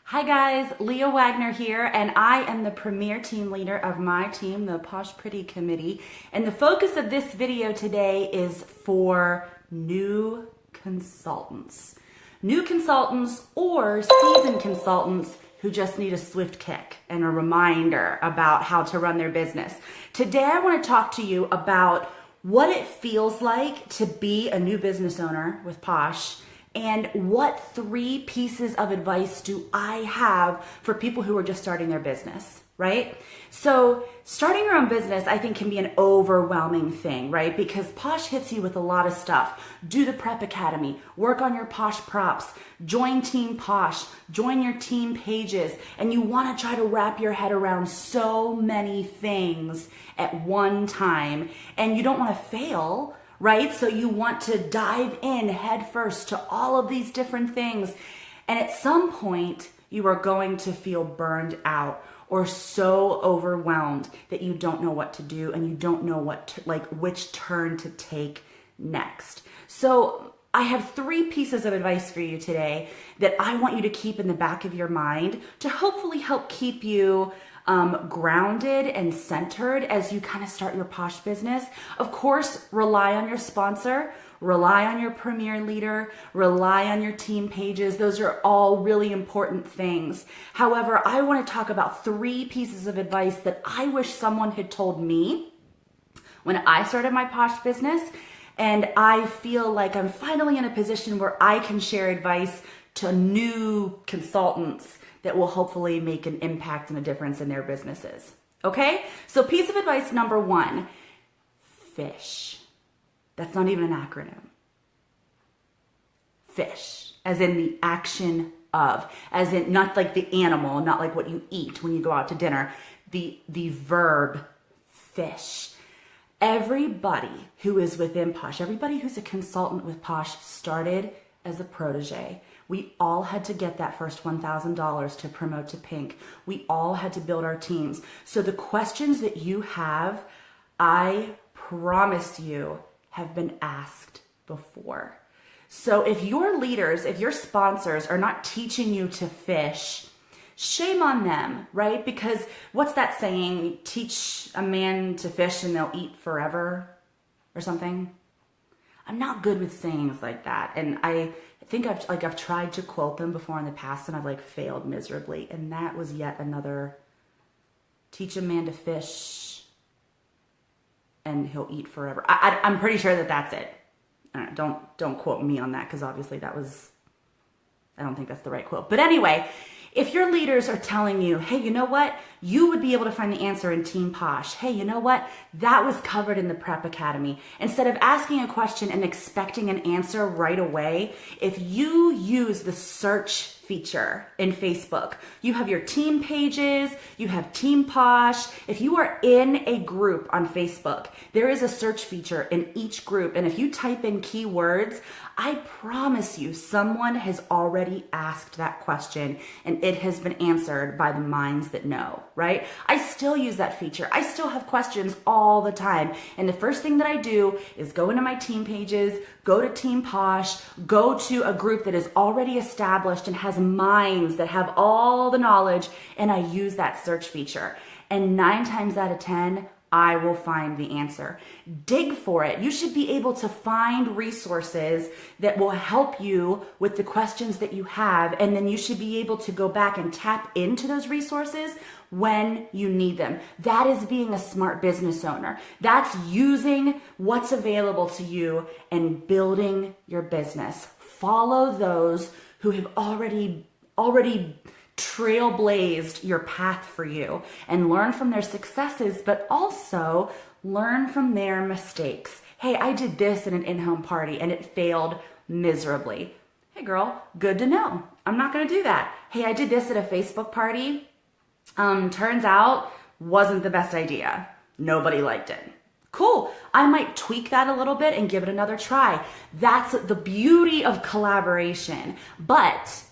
Hi guys, Leah Wagner here, and I am the premier team leader of my team, the Posh Pretty Committee. And the focus of this video today is for new consultants. New consultants or seasoned consultants who just need a swift kick and a reminder about how to run their business. Today I want to talk to you about what it feels like to be a new business owner with Posh. And what 3 pieces of advice do I have for people who are just starting their business, right? So starting your own business, I think, can be an overwhelming thing, right? Because Posh hits you with a lot of stuff. Do the Prep Academy, work on your Posh props, join Team Posh, join your team pages, and you want to try to wrap your head around so many things at one time, and you don't want to fail, right? So you want to dive in head first to all of these different things. And at some point, you are going to feel burned out or so overwhelmed that you don't know what to do and you don't know which turn to take next. So I have 3 pieces of advice for you today that I want you to keep in the back of your mind to hopefully help keep you grounded and centered as you kind of start your Posh business. Of course, rely on your sponsor, rely on your premier leader, rely on your team pages. Those are all really important things. However, I want to talk about 3 pieces of advice that I wish someone had told me when I started my Posh business. And I feel like I'm finally in a position where I can share advice to new consultants that will hopefully make an impact and a difference in their businesses. Okay? So piece of advice number 1, fish. That's not even an acronym. Fish, as in the action of, as in not like the animal, not like what you eat when you go out to dinner, the verb fish. Everybody who is within Posh, everybody who's a consultant with Posh started as a protege. We all had to get that first $1,000 to promote to pink. We all had to build our teams. So the questions that you have, I promise you, have been asked before. So if your leaders, if your sponsors are not teaching you to fish, shame on them, right? Because what's that saying? Teach a man to fish and they'll eat forever or something. I'm not good with sayings like that. And I think I've tried to quote them before in the past and I've failed miserably. And that was yet another, teach a man to fish and he'll eat forever. I'm pretty sure that that's it. Don't quote me on that because obviously I don't think that's the right quote. But anyway, if your leaders are telling you, hey, you know what? You would be able to find the answer in Team Posh. Hey, you know what? That was covered in the Prep Academy. Instead of asking a question and expecting an answer right away, if you use the search feature in Facebook, you have your team pages, you have Team Posh. If you are in a group on Facebook, there is a search feature in each group. And if you type in keywords, I promise you someone has already asked that question and it has been answered by the minds that know, right? I still use that feature. I still have questions all the time. And the first thing that I do is go into my team pages, go to Team Posh, go to a group that is already established and has minds that have all the knowledge, and I use that search feature. And 9 times out of 10, I will find the answer. Dig for it. You should be able to find resources that will help you with the questions that you have, and then you should be able to go back and tap into those resources when you need them. That is being a smart business owner. That's using what's available to you and building your business. Follow those who have already trailblazed your path for you and learn from their successes, but also learn from their mistakes. Hey, I did this in an in-home party and it failed miserably. Hey girl, good to know. I'm not going to do that. Hey, I did this at a Facebook party. Turns out wasn't the best idea. Nobody liked it. Cool. I might tweak that a little bit and give it another try. That's the beauty of collaboration. But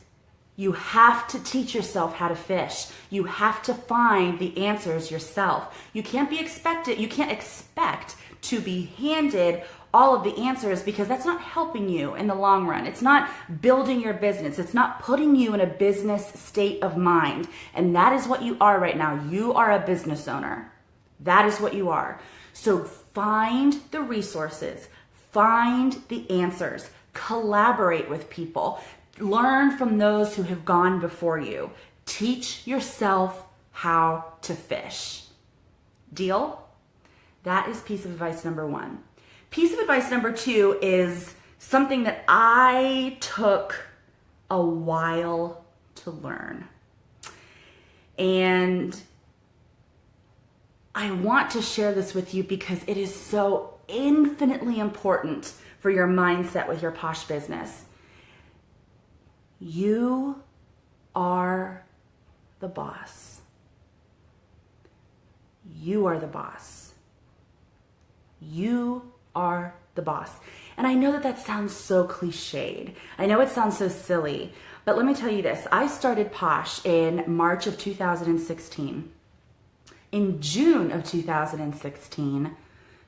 you have to teach yourself how to fish. You have to find the answers yourself. You can't expect to be handed all of the answers, because that's not helping you in the long run. It's not building your business. It's not putting you in a business state of mind. And that is what you are right now. You are a business owner. That is what you are. So find the resources, find the answers, collaborate with people, learn from those who have gone before you. Teach yourself how to fish. Deal? That is piece of advice number 1. Piece of advice number 2 is something that I took a while to learn. And I want to share this with you because it is so infinitely important for your mindset with your Posh business. You are the boss. You are the boss. You are the boss. And I know that that sounds so cliched. I know it sounds so silly, but let me tell you this. I started Posh in March of 2016. In June of 2016,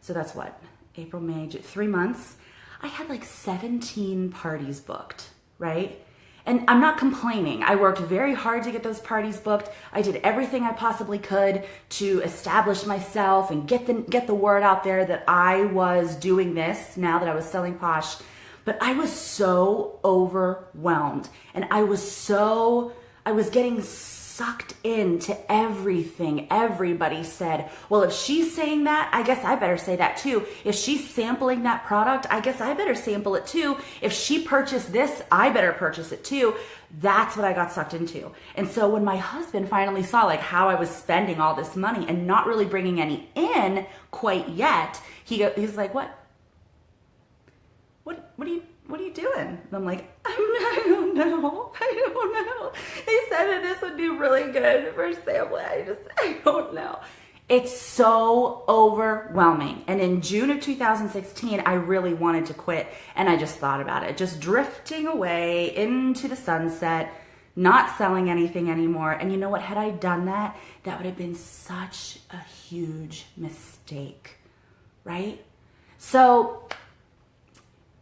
so that's what, April, May, June, 3 months, I had like 17 parties booked, right? And I'm not complaining. I worked very hard to get those parties booked. I did everything I possibly could to establish myself and get the word out there that I was doing this now that I was selling Posh. But I was so overwhelmed, and I was getting sucked into everything everybody said. Well, if she's saying that, I guess I better say that too. If she's sampling that product, I guess I better sample it too. If she purchased this, I better purchase it too. That's what I got sucked into. And so when my husband finally saw like how I was spending all this money and not really bringing any in quite yet, he's like, what are you doing? And I'm like, I don't know. They said that this would be really good for sampling. I don't know. It's so overwhelming. And in June of 2016, I really wanted to quit, and I just thought about it, just drifting away into the sunset, not selling anything anymore. And you know what? Had I done that, that would have been such a huge mistake, right? So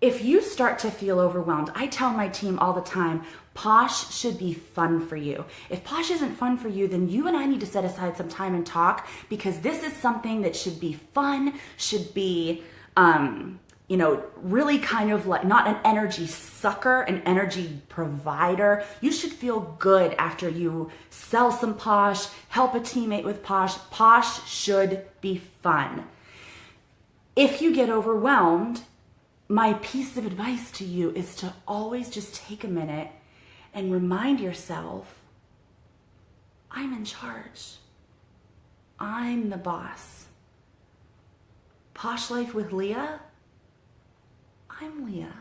if you start to feel overwhelmed, I tell my team all the time, Posh should be fun for you. If Posh isn't fun for you, then you and I need to set aside some time and talk, because this is something that should be fun, should be, really kind of like not an energy sucker, an energy provider. You should feel good after you sell some Posh, help a teammate with Posh. Posh should be fun. If you get overwhelmed, my piece of advice to you is to always just take a minute and remind yourself, I'm in charge. I'm the boss. Posh Life with Leah, I'm Leah.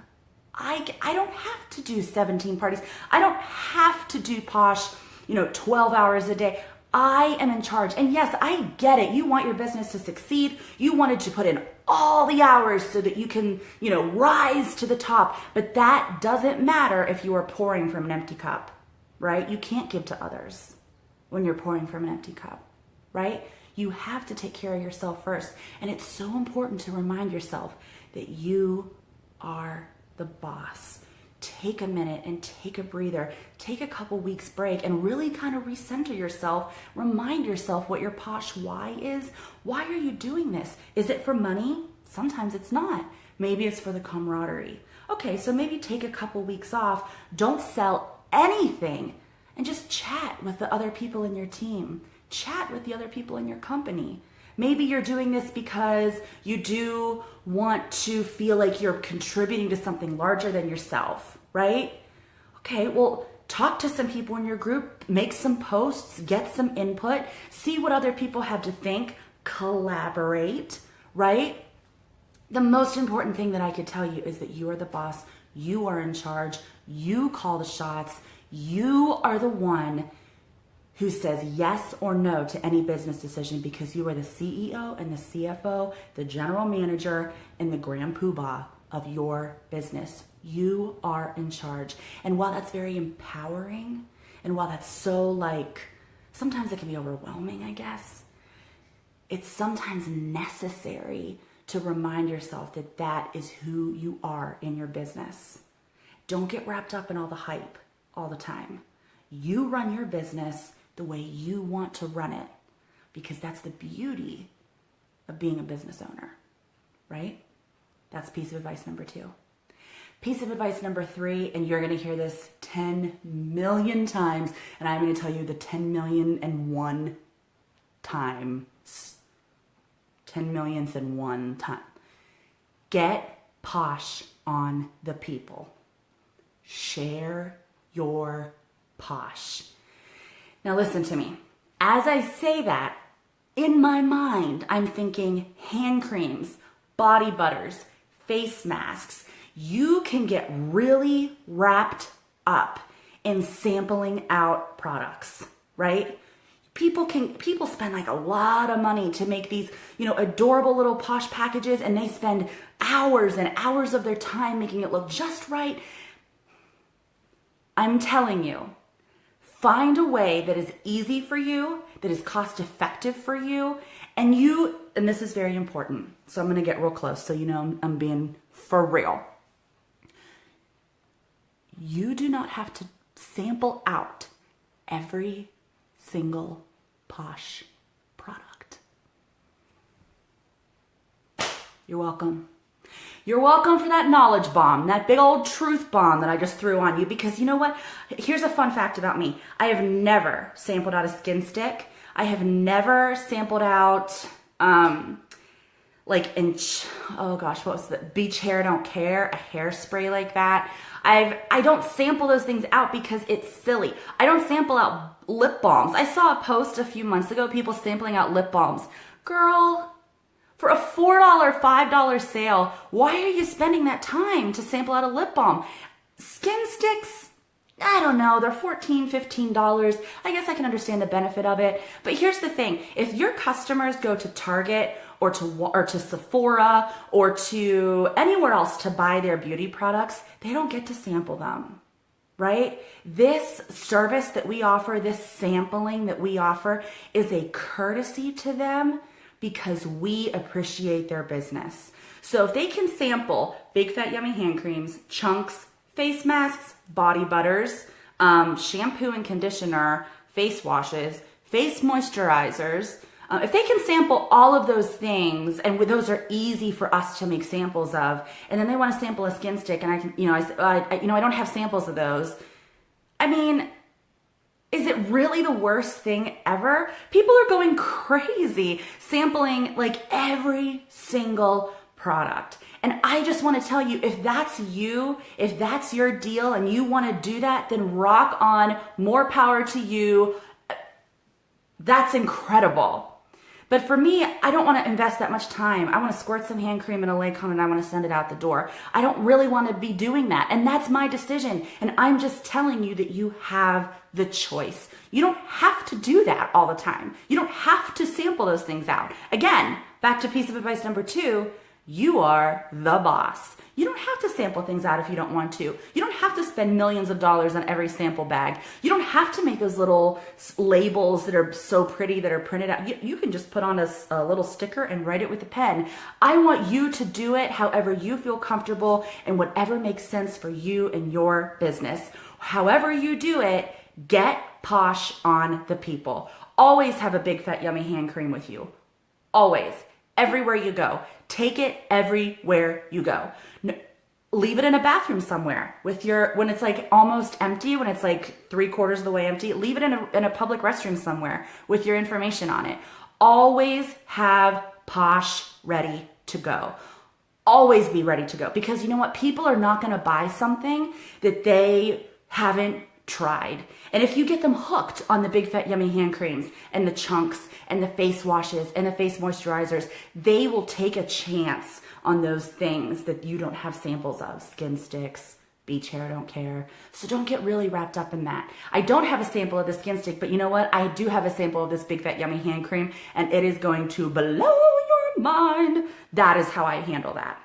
I don't have to do 17 parties. I don't have to do Posh, 12 hours a day. I am in charge. And yes, I get it. You want your business to succeed. You wanted to put in all the hours so that you can, rise to the top. But that doesn't matter if you are pouring from an empty cup, right? You can't give to others when you're pouring from an empty cup, right? You have to take care of yourself first. And it's so important to remind yourself that you are the boss. Take a minute and take a breather. Take a couple weeks break and really kind of recenter yourself. Remind yourself what your Posh why is. Why are you doing this? Is it for money? Sometimes it's not. Maybe it's for the camaraderie. Okay, so maybe take a couple weeks off. Don't sell anything and just chat with the other people in your team. Chat with the other people in your company. Maybe you're doing this because you do want to feel like you're contributing to something larger than yourself, right? Okay, well, talk to some people in your group, make some posts, get some input, see what other people have to think, collaborate, right? The most important thing that I could tell you is that you are the boss, you are in charge, you call the shots, you are the one who says yes or no to any business decision, because you are the CEO and the CFO, the general manager, and the grand poobah of your business. You are in charge. And while that's very empowering, and while that's so sometimes it can be overwhelming, I guess, it's sometimes necessary to remind yourself that that is who you are in your business. Don't get wrapped up in all the hype all the time. You run your business the way you want to run it, because that's the beauty of being a business owner, right? That's piece of advice number 2. Piece of advice number 3, and you're going to hear this 10 million times, and I'm going to tell you the 10 million and one times. 10 millionth and one time. Get posh on the people. Share your posh. Now listen to me. As I say that, in my mind, I'm thinking hand creams, body butters, face masks. You can get really wrapped up in sampling out products, right? People spend like a lot of money to make these, adorable little Posh packages, and they spend hours and hours of their time making it look just right. I'm telling you, find a way that is easy for you, that is cost effective for you, and this is very important. So I'm going to get real close so you know I'm being for real. You do not have to sample out every single Posh product. You're welcome. You're welcome for that knowledge bomb, that big old truth bomb that I just threw on you, because you know what? Here's a fun fact about me. I have never sampled out a skin stick. I have never sampled out, what was the beach hair don't care, a hairspray like that. I don't sample those things out because it's silly. I don't sample out lip balms. I saw a post a few months ago, people sampling out lip balms. Girl, for a $4, $5 sale, why are you spending that time to sample out a lip balm? Skin sticks, I don't know, they're $14, $15. I guess I can understand the benefit of it. But here's the thing. If your customers go to Target or to Sephora or to anywhere else to buy their beauty products, they don't get to sample them, right? This service that we offer, this sampling that we offer, is a courtesy to them because we appreciate their business. So if they can sample Big Fat Yummy hand creams, chunks, face masks, body butters, shampoo and conditioner, face washes, face moisturizers, if they can sample all of those things, and those are easy for us to make samples of, and then they want to sample a skin stick, and I can, I don't have samples of those. I mean, is it really the worst thing ever? People are going crazy sampling like every single product. And I just want to tell you, if that's you, if that's your deal and you want to do that, then rock on, more power to you. That's incredible. But for me, I don't want to invest that much time. I want to squirt some hand cream in a Lancome and I want to send it out the door. I don't really want to be doing that. And that's my decision. And I'm just telling you that you have the choice. You don't have to do that all the time. You don't have to sample those things out. Again, back to piece of advice number 2, you are the boss. You don't have to sample things out if you don't want to. You don't have to spend millions of dollars on every sample bag. You don't have to make those little labels that are so pretty that are printed out. You can just put on a little sticker and write it with a pen. I want you to do it however you feel comfortable and whatever makes sense for you and your business. However you do it, get posh on the people. Always have a Big Fat Yummy hand cream with you. Always. Everywhere you go. Take it everywhere you go. Leave it in a bathroom somewhere when it's like almost empty, when it's like 3/4 of the way empty. Leave it in a public restroom somewhere with your information on it. Always have Posh ready to go. Always be ready to go, because you know what? People are not going to buy something that they haven't tried. And if you get them hooked on the Big Fat Yummy hand creams and the chunks and the face washes and the face moisturizers, they will take a chance on those things that you don't have samples of. Skin sticks, beach hair, don't care. So don't get really wrapped up in that. I don't have a sample of the skin stick, but you know what? I do have a sample of this Big Fat Yummy hand cream, and it is going to blow your mind. That is how I handle that,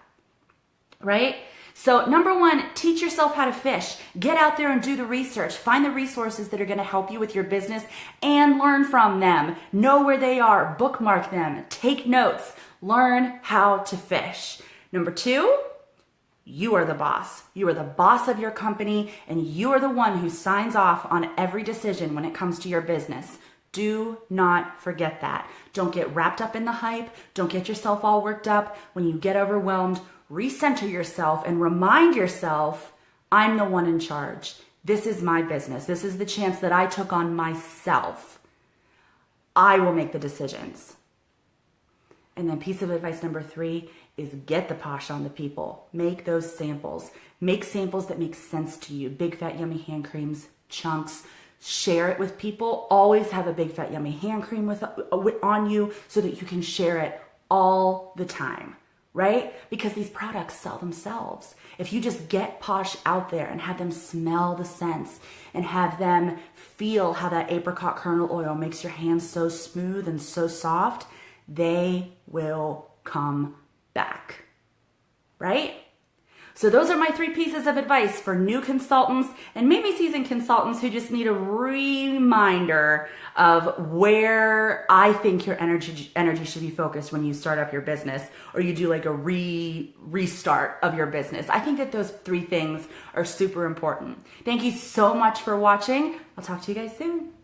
right? So number 1, teach yourself how to fish. Get out there and do the research. Find the resources that are going to help you with your business and learn from them. Know where they are. Bookmark them. Take notes. Learn how to fish. Number 2, you are the boss. You are the boss of your company, and you are the one who signs off on every decision when it comes to your business. Do not forget that. Don't get wrapped up in the hype. Don't get yourself all worked up. When you get overwhelmed, recenter yourself and remind yourself, I'm the one in charge. This is my business. This is the chance that I took on myself. I will make the decisions. And then piece of advice number 3 is get the Posh on the people. Make those samples. Make samples that make sense to you. Big Fat Yummy hand creams, chunks. Share it with people. Always have a Big Fat Yummy hand cream on you so that you can share it all the time, right? Because these products sell themselves. If you just get Posh out there and have them smell the scents and have them feel how that apricot kernel oil makes your hands so smooth and so soft, they will come back, right? So those are my 3 pieces of advice for new consultants and maybe seasoned consultants who just need a reminder of where I think your energy should be focused when you start up your business or you do like a restart of your business. I think that those 3 things are super important. Thank you so much for watching. I'll talk to you guys soon.